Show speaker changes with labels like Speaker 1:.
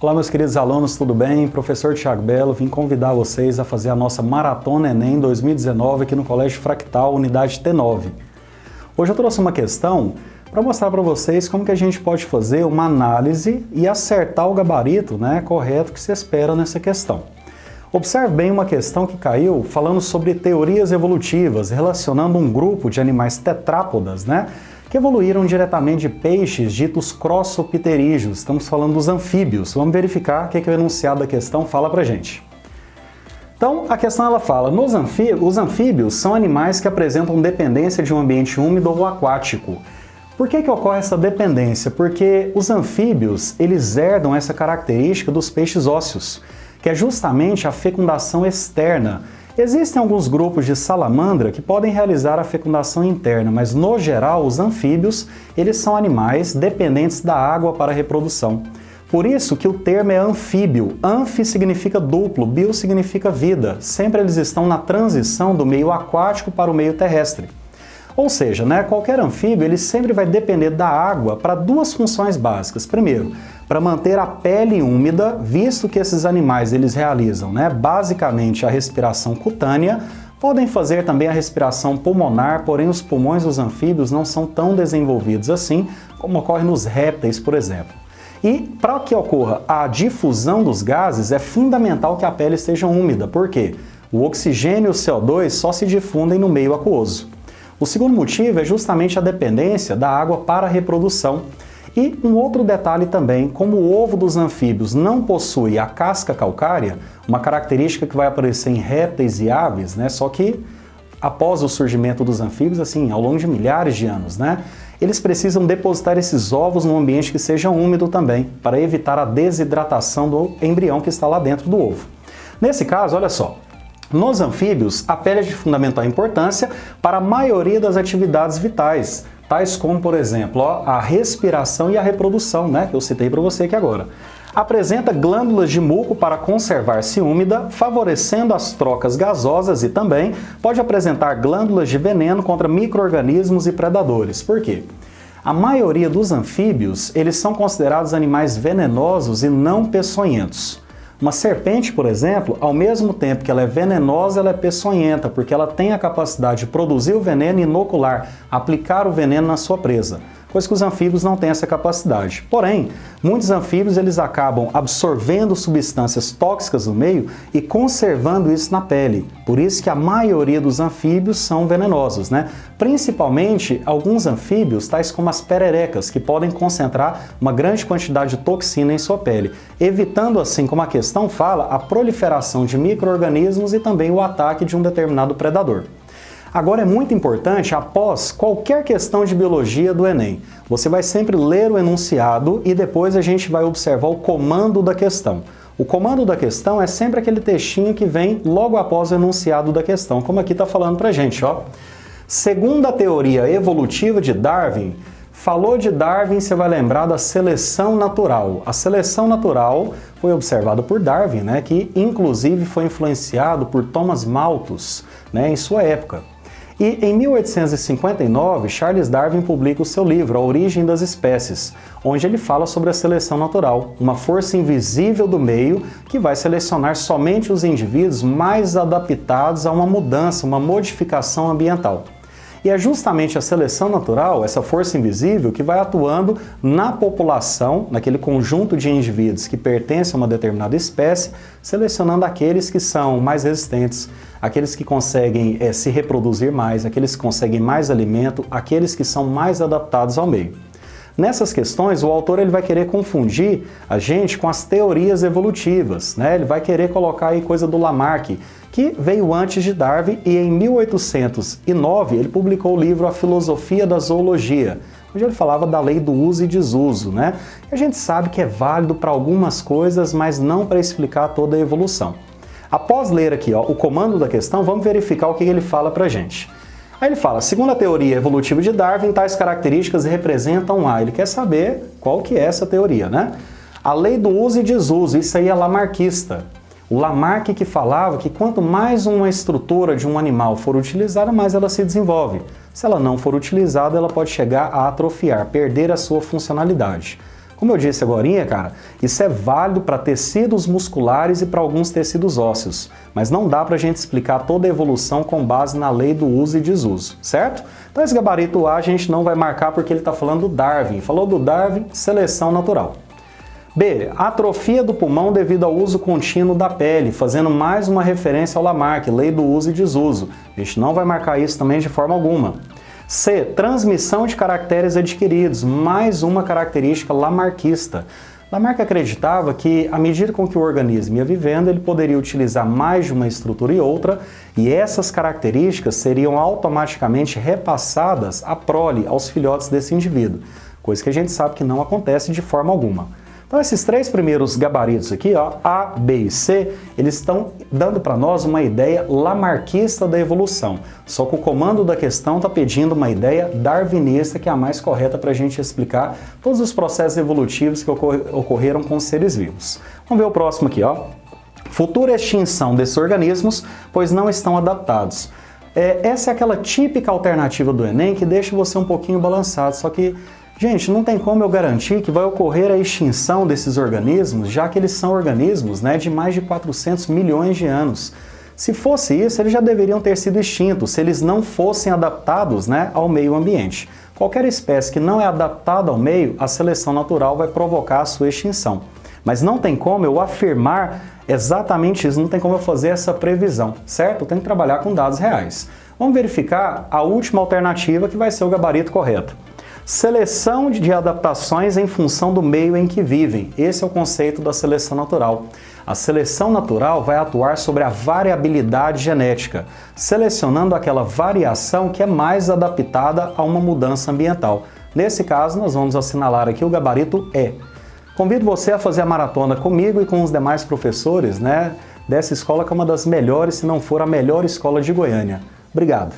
Speaker 1: Olá, meus queridos alunos, tudo bem? Professor Thiago Belo, vim convidar vocês a fazer a nossa Maratona Enem 2019 aqui no Colégio Fractal, unidade T9. Hoje eu trouxe uma questão para mostrar para vocês como que a gente pode fazer uma análise e acertar o gabarito, correto que se espera nessa questão. Observe bem uma questão que caiu falando sobre teorias evolutivas, relacionando um grupo de animais tetrápodas, que evoluíram diretamente de peixes ditos crossopterídeos. Estamos falando dos anfíbios. Vamos verificar o que o enunciado da questão fala pra gente. Então, a questão ela fala, os anfíbios são animais que apresentam dependência de um ambiente úmido ou aquático. Por que ocorre essa dependência? Porque os anfíbios, eles herdam essa característica dos peixes ósseos, que é justamente a fecundação externa. Existem alguns grupos de salamandra que podem realizar a fecundação interna, mas no geral os anfíbios, eles são animais dependentes da água para a reprodução. Por isso que o termo é anfíbio. Anfi significa duplo, bio significa vida. Sempre eles estão na transição do meio aquático para o meio terrestre. Ou seja, qualquer anfíbio ele sempre vai depender da água para duas funções básicas. Primeiro, para manter a pele úmida, visto que esses animais eles realizam basicamente a respiração cutânea, podem fazer também a respiração pulmonar, porém os pulmões dos anfíbios não são tão desenvolvidos assim como ocorre nos répteis, por exemplo. E para que ocorra a difusão dos gases, é fundamental que a pele esteja úmida. Por quê? O oxigênio e o CO2 só se difundem no meio aquoso. O segundo motivo é justamente a dependência da água para a reprodução. E um outro detalhe também, como o ovo dos anfíbios não possui a casca calcária, uma característica que vai aparecer em répteis e aves, só que após o surgimento dos anfíbios, assim, ao longo de milhares de anos, eles precisam depositar esses ovos num ambiente que seja úmido também, para evitar a desidratação do embrião que está lá dentro do ovo. Nesse caso, olha só, nos anfíbios, a pele é de fundamental importância para a maioria das atividades vitais, tais como, por exemplo, a respiração e a reprodução, que eu citei para você aqui agora. Apresenta glândulas de muco para conservar-se úmida, favorecendo as trocas gasosas e também pode apresentar glândulas de veneno contra micro-organismos e predadores. Por quê? A maioria dos anfíbios, eles são considerados animais venenosos e não peçonhentos. Uma serpente, por exemplo, ao mesmo tempo que ela é venenosa, ela é peçonhenta, porque ela tem a capacidade de produzir o veneno e inocular, aplicar o veneno na sua presa, coisa que os anfíbios não têm essa capacidade. Porém, muitos anfíbios eles acabam absorvendo substâncias tóxicas no meio e conservando isso na pele. Por isso que a maioria dos anfíbios são venenosos, Principalmente alguns anfíbios, tais como as pererecas, que podem concentrar uma grande quantidade de toxina em sua pele, evitando assim, como a questão fala, a proliferação de micro-organismos e também o ataque de um determinado predador. Agora é muito importante, após qualquer questão de biologia do Enem, você vai sempre ler o enunciado e depois a gente vai observar o comando da questão. O comando da questão é sempre aquele textinho que vem logo após o enunciado da questão, como aqui está falando pra gente, Segundo a teoria evolutiva de Darwin, falou de Darwin, você vai lembrar da seleção natural. A seleção natural foi observada por Darwin, que inclusive foi influenciado por Thomas Malthus, em sua época. E em 1859, Charles Darwin publica o seu livro, A Origem das Espécies, onde ele fala sobre a seleção natural, uma força invisível do meio que vai selecionar somente os indivíduos mais adaptados a uma mudança, uma modificação ambiental. E é justamente a seleção natural, essa força invisível, que vai atuando na população, naquele conjunto de indivíduos que pertencem a uma determinada espécie, selecionando aqueles que são mais resistentes, aqueles que conseguem se reproduzir mais, aqueles que conseguem mais alimento, aqueles que são mais adaptados ao meio. Nessas questões, o autor ele vai querer confundir a gente com as teorias evolutivas, Ele vai querer colocar aí coisa do Lamarck, que veio antes de Darwin e em 1809 ele publicou o livro A Filosofia da Zoologia, onde ele falava da lei do uso e desuso, E a gente sabe que é válido para algumas coisas, mas não para explicar toda a evolução. Após ler aqui o comando da questão, vamos verificar o que ele fala pra gente. Aí ele fala, segundo a teoria evolutiva de Darwin, tais características representam a... Ele quer saber qual que é essa teoria, A lei do uso e desuso, isso aí é lamarquista. O Lamarck que falava que quanto mais uma estrutura de um animal for utilizada, mais ela se desenvolve. Se ela não for utilizada, ela pode chegar a atrofiar, perder a sua funcionalidade. Como eu disse agorinha, cara, isso é válido para tecidos musculares e para alguns tecidos ósseos, mas não dá para a gente explicar toda a evolução com base na lei do uso e desuso, certo? Então esse gabarito A a gente não vai marcar porque ele está falando do Darwin. Falou do Darwin, seleção natural. B. Atrofia do pulmão devido ao uso contínuo da pele, fazendo mais uma referência ao Lamarck, lei do uso e desuso. A gente não vai marcar isso também de forma alguma. C. Transmissão de caracteres adquiridos, mais uma característica lamarquista. Lamarck acreditava que, à medida com que o organismo ia vivendo, ele poderia utilizar mais de uma estrutura e outra, e essas características seriam automaticamente repassadas à prole, aos filhotes desse indivíduo, coisa que a gente sabe que não acontece de forma alguma. Então esses três primeiros gabaritos aqui, ó, A, B e C, eles estão dando para nós uma ideia lamarquista da evolução. Só que o comando da questão está pedindo uma ideia darwinista, que é a mais correta para a gente explicar todos os processos evolutivos que ocorreram com os seres vivos. Vamos ver o próximo aqui, ó. Futura extinção desses organismos, pois não estão adaptados. Essa é aquela típica alternativa do Enem que deixa você um pouquinho balançado, só que gente, não tem como eu garantir que vai ocorrer a extinção desses organismos, já que eles são organismos, né, de mais de 400 milhões de anos. Se fosse isso, eles já deveriam ter sido extintos, se eles não fossem adaptados, né, ao meio ambiente. Qualquer espécie que não é adaptada ao meio, a seleção natural vai provocar a sua extinção. Mas não tem como eu afirmar exatamente isso, não tem como eu fazer essa previsão, certo? Eu tenho que trabalhar com dados reais. Vamos verificar a última alternativa, que vai ser o gabarito correto. Seleção de adaptações em função do meio em que vivem. Esse é o conceito da seleção natural. A seleção natural vai atuar sobre a variabilidade genética, selecionando aquela variação que é mais adaptada a uma mudança ambiental. Nesse caso, nós vamos assinalar aqui o gabarito E. Convido você a fazer a maratona comigo e com os demais professores, né, dessa escola, que é uma das melhores, se não for a melhor escola de Goiânia. Obrigado!